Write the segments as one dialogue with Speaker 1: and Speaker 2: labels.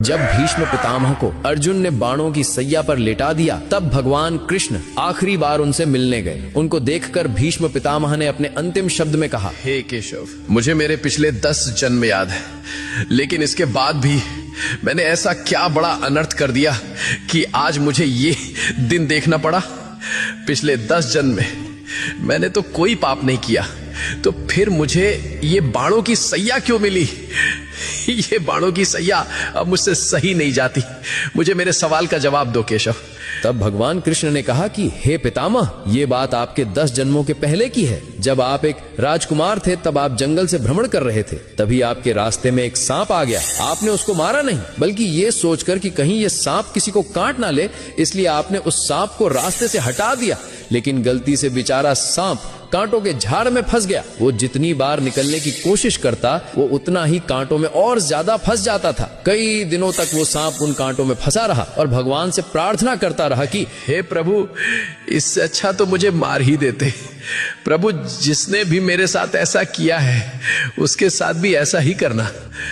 Speaker 1: जब भीष्म पितामह को अर्जुन ने बाणों की सैया पर लेटा दिया, तब भगवान कृष्ण आखिरी बार उनसे मिलने गए। उनको देखकर भीष्म पितामह ने अपने अंतिम शब्द में कहा,
Speaker 2: हे केशव, मुझे मेरे पिछले 10 जन्म याद है, लेकिन इसके बाद भी मैंने ऐसा क्या बड़ा अनर्थ कर दिया कि आज मुझे ये दिन देखना पड़ा। पिछले 10 जन्म में मैंने तो कोई पाप नहीं किया, तो फिर मुझे ये बाणों की सैया क्यों मिली? ये बाणों की सैया अब मुझसे सही नहीं जाती। मुझे मेरे सवाल का जवाब दो केशव।
Speaker 1: तब भगवान कृष्ण ने कहा कि हे पितामह, ये बात आपके 10 जन्मों के पहले की है। जब आप एक राजकुमार थे, तब आप जंगल से भ्रमण कर रहे थे। तभी आपके रास्ते में एक सांप आ गया। आपने उसको मारा नहीं, बल्कि ये सोचकर कि कहीं ये सांप किसी को काट ना ले, इसलिए आपने उस सांप को रास्ते से हटा दिया। लेकिन गलती से बेचारा सांप कांटों के झाड़ में फंस गया। वो जितनी बार निकलने की कोशिश करता, वो उतना ही कांटों में और ज्यादा फंस जाता था। कई दिनों तक वो सांप उन कांटों में फंसा रहा और भगवान से प्रार्थना करता रहा कि
Speaker 2: हे प्रभु, इससे अच्छा तो मुझे मार ही देते। प्रभु, जिसने भी मेरे साथ ऐसा किया है, उसके साथ भी ऐसा ही करना।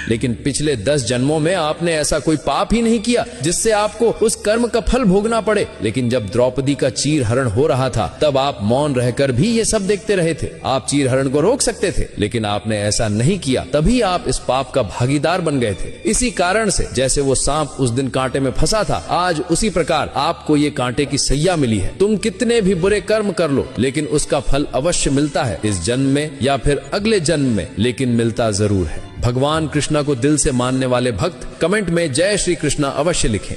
Speaker 1: लेकिन पिछले 10 जन्मों में आपने ऐसा कोई पाप ही नहीं किया जिससे आपको उस कर्म का फल भोगना पड़े। लेकिन जब द्रौपदी का चीर हरण हो रहा था, तब आप मौन रहकर भी ये सब देखते रहे थे। आप चीर हरण को रोक सकते थे, लेकिन आपने ऐसा नहीं किया। तभी आप इस पाप का भागीदार बन गए थे। इसी कारण से जैसे वो सांप उस दिन कांटे में फंसा था, आज उसी प्रकार आपको ये कांटे की सैया मिली है। तुम कितने भी बुरे कर्म कर लो, लेकिन उसका फल अवश्य मिलता है, इस जन्म में या फिर अगले जन्म में, लेकिन मिलता जरूर है। भगवान कृष्णा को दिल से मानने वाले भक्त कमेंट में जय श्री कृष्णा अवश्य लिखें।